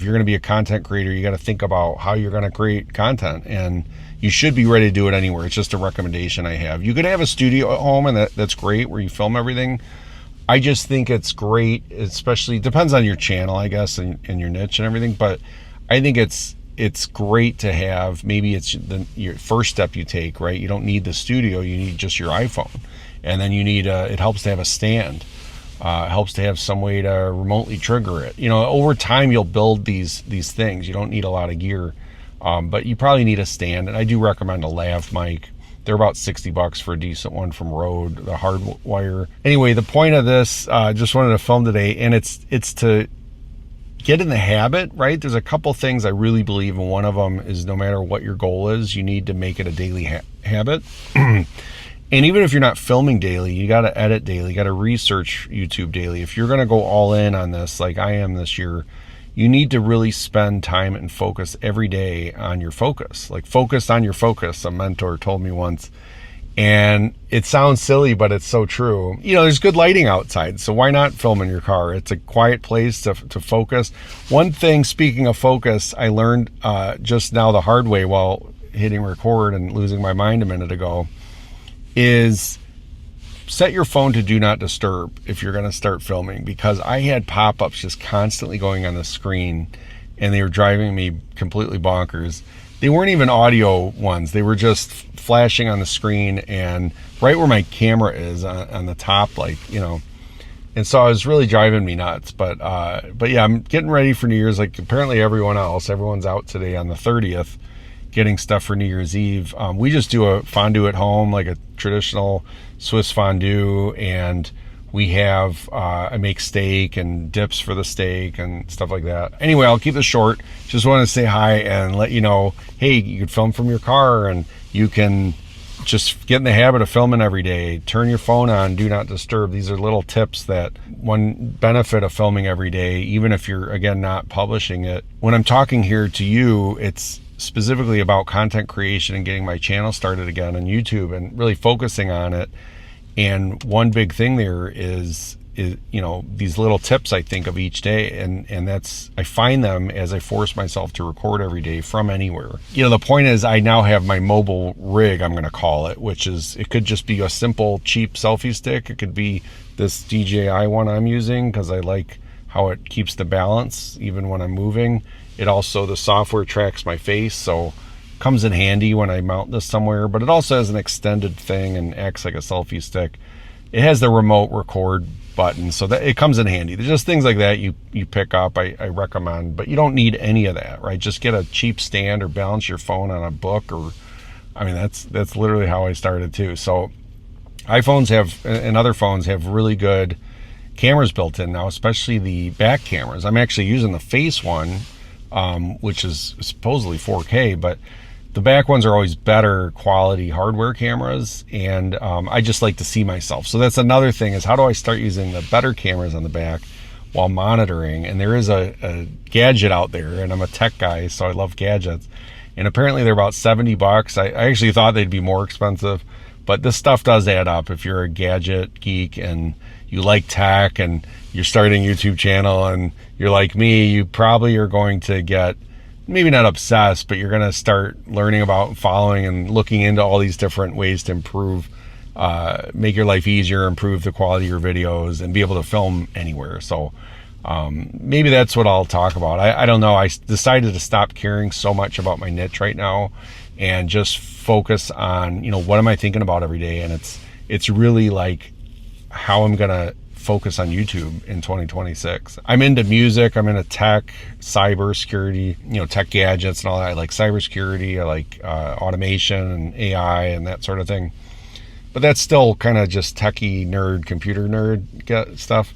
you're going to be a content creator, you got to think about how you're going to create content, and you should be ready to do it anywhere. It's just a recommendation I have. You could have a studio at home, and that's great, where you film everything. I just think it's great, especially, depends on your channel, I guess, and your niche and everything, but I think it's great to have, maybe it's your first step you take, right? You don't need the studio, you need just your iPhone. And then you need, it helps to have a stand. It helps to have some way to remotely trigger it. Over time you'll build these things. You don't need a lot of gear, but you probably need a stand. And I do recommend a lav mic. They're about $60 for a decent one from Rode, the Hardwire. Anyway, the point of this, just wanted to film today, and it's to get in the habit, right? There's a couple things I really believe in. One of them is, no matter what your goal is, you need to make it a daily habit. And even if you're not filming daily, you got to edit daily, you got to research YouTube daily. If you're going to go all in on this, like I am this year, you need to really spend time and focus every day on your focus. Like, focus on your focus, a mentor told me once. And it sounds silly, but it's so true. There's good lighting outside, so why not film in your car? It's a quiet place to focus. One thing, speaking of focus, I learned just now the hard way while hitting record and losing my mind a minute ago, is set your phone to do not disturb if you're going to start filming, because I had pop-ups just constantly going on the screen, and they were driving me completely bonkers. They weren't even audio ones. They were just flashing on the screen and right where my camera is on the top, and so it was really driving me nuts. But yeah, I'm getting ready for New Year's, like apparently everyone else. Everyone's out today on the 30th getting stuff for New Year's Eve. We just do a fondue at home, like a traditional Swiss fondue, and we have I make steak and dips for the steak and stuff like that. Anyway, I'll keep this short. Just want to say hi and let you know, hey, you can film from your car, and you can just get in the habit of filming every day. Turn your phone on, do not disturb. These are little tips that, one benefit of filming every day, even if you're, again, not publishing it. When I'm talking here to you, it's specifically about content creation and getting my channel started again on YouTube and really focusing on it. And one big thing there is these little tips I think of each day, and that's, I find them as I force myself to record every day from anywhere. The point is, I now have my mobile rig, I'm going to call it, which is, it could just be a simple cheap selfie stick. It could be this DJI one I'm using because I like how it keeps the balance even when I'm moving. It also, the software tracks my face, so comes in handy when I mount this somewhere, but it also has an extended thing and acts like a selfie stick. It has the remote record button, so that it comes in handy. There's just things like that you pick up, I recommend, but you don't need any of that, right? Just get a cheap stand or balance your phone on a book, or, I mean, that's literally how I started too. So iPhones have, and other phones have, really good cameras built in now, especially the back cameras. I'm actually using the face one, which is supposedly 4K, but the back ones are always better quality hardware cameras, and I just like to see myself. So that's another thing, is how do I start using the better cameras on the back while monitoring? And there is a gadget out there, and I'm a tech guy, so I love gadgets, and apparently they're about $70. I actually thought they'd be more expensive, but this stuff does add up. If you're a gadget geek and you like tech and you're starting a YouTube channel and you're like me, you probably are going to get, maybe not obsessed, but you're going to start learning about, following and looking into all these different ways to improve, make your life easier, improve the quality of your videos, and be able to film anywhere. So maybe that's what I'll talk about. I don't know. I decided to stop caring so much about my niche right now and just focus on, what am I thinking about every day? And it's really like how I'm going to focus on YouTube in 2026. I'm into music, I'm into tech, cyber security, tech gadgets and all that. I like cybersecurity, I like automation and AI and that sort of thing. But that's still kind of just techie nerd, computer nerd stuff.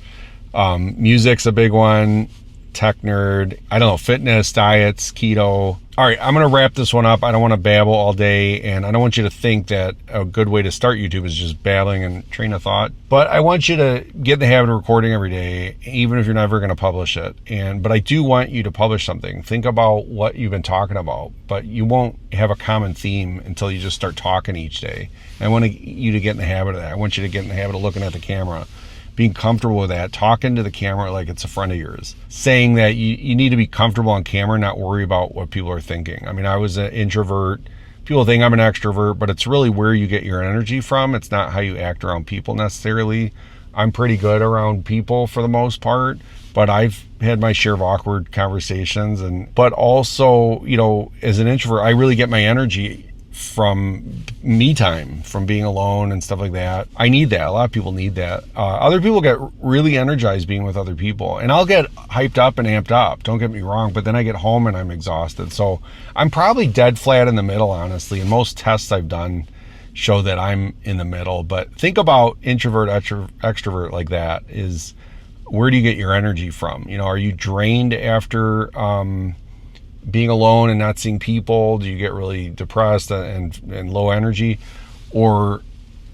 Music's a big one, tech nerd, I don't know, fitness, diets, keto. All right, I'm going to wrap this one up. I don't want to babble all day, and I don't want you to think that a good way to start YouTube is just babbling and train of thought. But I want you to get in the habit of recording every day, even if you're never going to publish it. But I do want you to publish something. Think about what you've been talking about, but you won't have a common theme until you just start talking each day. I want you to get in the habit of that. I want you to get in the habit of looking at the camera, being comfortable with that, talking to the camera like it's a friend of yours, saying that you need to be comfortable on camera, not worry about what people are thinking. I mean, I was an introvert. People think I'm an extrovert, but it's really where you get your energy from. It's not how you act around people necessarily. I'm pretty good around people for the most part, but I've had my share of awkward conversations. But also, you know, as an introvert, I really get my energy from me time, from being alone and stuff like that. I need that. A lot of people need that. Other people get really energized being with other people, and I'll get hyped up and amped up, don't get me wrong, but then I get home and I'm exhausted. So I'm probably dead flat in the middle, honestly, and most tests I've done show that I'm in the middle. But think about introvert, extrovert like that is, where do you get your energy from? You know, are you drained after being alone and not seeing people? Do you get really depressed and low energy? Or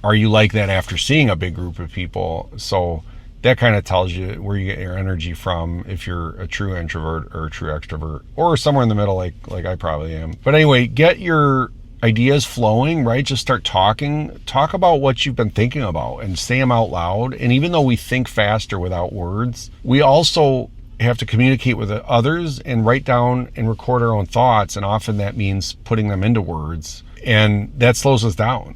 are you like that after seeing a big group of people? So that kind of tells you where you get your energy from, if you're a true introvert or a true extrovert, or somewhere in the middle like I probably am. But anyway, get your ideas flowing, right? Just start talking. Talk about what you've been thinking about and say them out loud. And even though we think faster without words, we also have to communicate with others and write down and record our own thoughts, and often that means putting them into words, and that slows us down.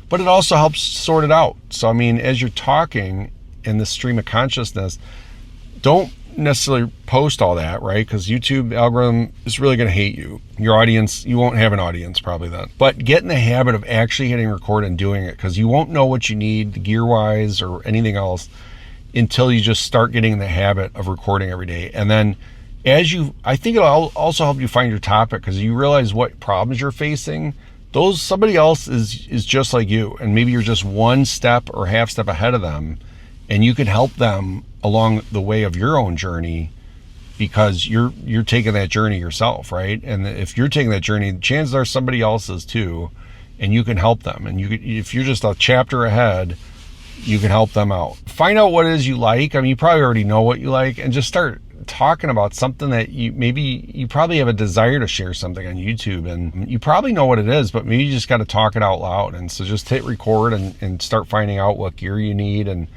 But it also helps sort it out. So I mean, as you're talking in the stream of consciousness, don't necessarily post all that, right? Because YouTube algorithm is really going to hate you. Your audience, you won't have an audience probably then. But get in the habit of actually hitting record and doing it, because you won't know what you need gear wise or anything else until you just start getting in the habit of recording every day. And then I think it'll also help you find your topic, because you realize what problems you're facing. Somebody else is just like you, and maybe you're just one step or half step ahead of them, and you can help them along the way of your own journey, because you're taking that journey yourself, right? And if you're taking that journey, chances are somebody else is too, and you can help them. And if you're just a chapter ahead, you can help them out. Find out what it is you like. I mean, you probably already know what you like, and just start talking about something that you probably have a desire to share something on YouTube, and you probably know what it is, but maybe you just got to talk it out loud. And so just hit record and start finding out what gear you need and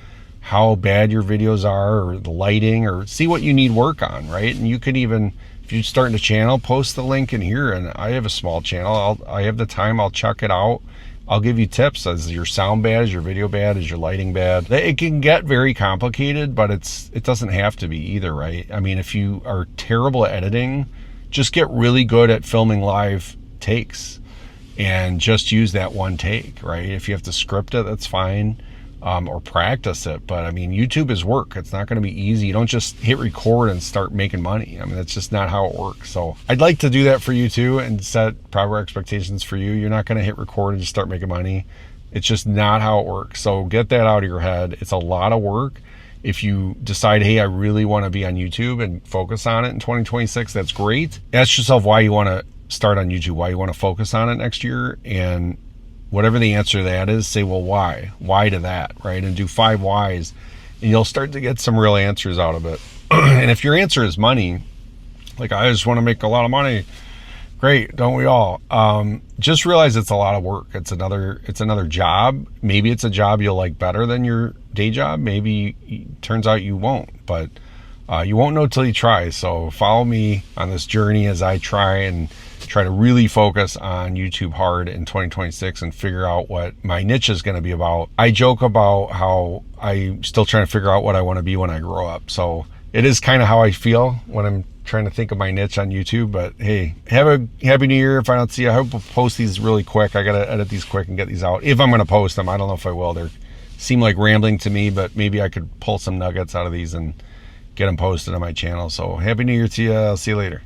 how bad your videos are, or the lighting, or see what you need work on, right? And you could even, if you're starting a channel, post the link in here. And I have a small channel. I have the time. I'll check it out. I'll give you tips. Is your sound bad? Is your video bad? Is your lighting bad? It can get very complicated, but it doesn't have to be either, right? I mean, if you are terrible at editing, just get really good at filming live takes and just use that one take, right? If you have to script it, that's fine. Or practice it. But I mean, YouTube is work. It's not going to be easy. You don't just hit record and start making money. I mean, that's just not how it works. So I'd like to do that for you too, and set proper expectations for you. You're not going to hit record and just start making money. It's just not how it works. So get that out of your head. It's a lot of work. If you decide, hey, I really want to be on YouTube and focus on it in 2026, that's great. Ask yourself why you want to start on YouTube, why you want to focus on it next year, and whatever the answer to that is, say, well, why? Why to that, right? And do 5 whys, and you'll start to get some real answers out of it. And if your answer is money, like, I just want to make a lot of money, great, don't we all? Just realize it's a lot of work. It's another job. Maybe it's a job you'll like better than your day job. Maybe it turns out you won't, but you won't know till you try. So follow me on this journey as I try to really focus on YouTube hard in 2026 and figure out what my niche is going to be about. I joke about how I'm still trying to figure out what I want to be when I grow up. So it is kind of how I feel when I'm trying to think of my niche on YouTube. But hey, have a happy new year. If I don't see you, I hope I'll post these really quick. I got to edit these quick and get these out. If I'm going to post them, I don't know if I will. They seem like rambling to me, but maybe I could pull some nuggets out of these and get them posted on my channel. So happy new year to you. I'll see you later.